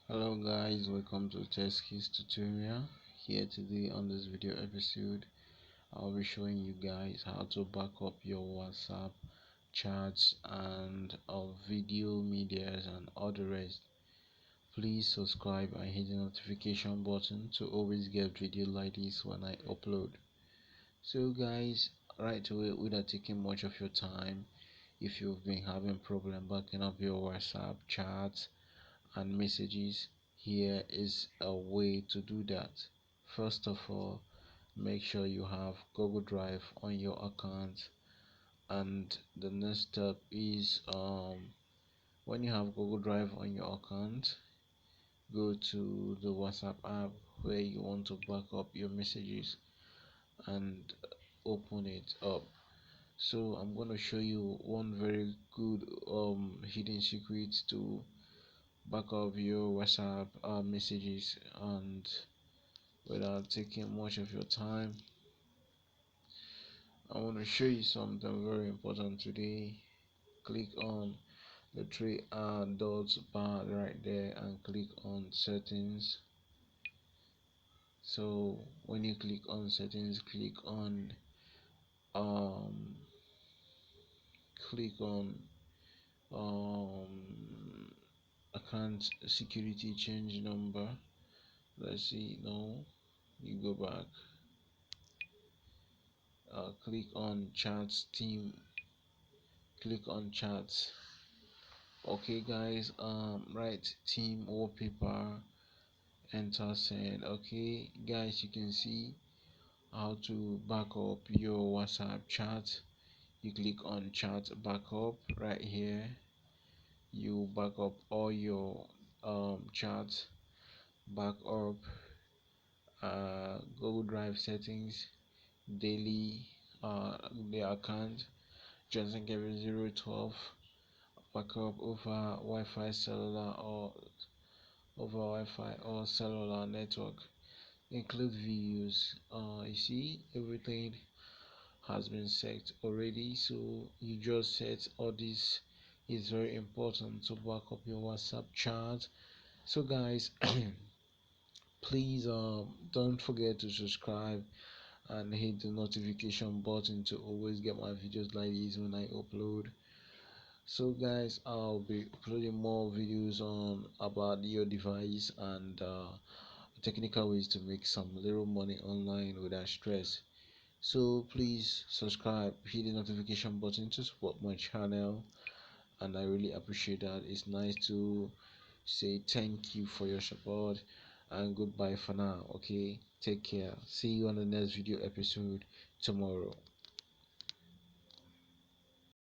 Hello guys, welcome to TechKeys tutorial. Here today on this video episode I'll be showing you guys how to back up your WhatsApp chats and video medias and all the rest. Please subscribe and hit the notification button to always get video like this when I upload. So guys, right away, without taking much of your time, if you've been having problem backing up your WhatsApp chats and messages, here is a way to do that. First of all, make sure you have Google Drive on your account, and the next step is when you have Google Drive on your account, go to the WhatsApp app where you want to back up your messages and open it up. So I'm going to show you one very good hidden secret to back up your WhatsApp messages, and without taking much of your time, I want to show you something very important today. Click on the three dots bar right there and click on settings. So when you click on settings, um click on account security change number. Let's see. No, you go back. Click on chats team, click on chats. Okay guys, right, team wallpaper, enter send. Okay guys, you can see how to back up your WhatsApp chat. You click on chat backup right here. You back up all your chats, back up Google Drive settings, daily, the account Johnson Kevin 012, backup over Wi-Fi cellular or cellular network. Include videos. You see everything has been set already, so you just set all this. Is very important to back up your WhatsApp chat. So guys, please don't forget to subscribe and hit the notification button to always get my videos like this when I upload. So guys, I'll be uploading more videos on about your device and technical ways to make some little money online without stress. So please subscribe, hit the notification button to support my channel, and I really appreciate that. It's nice to say thank you for your support, and goodbye for now. Okay, take care. See you on the next video episode tomorrow.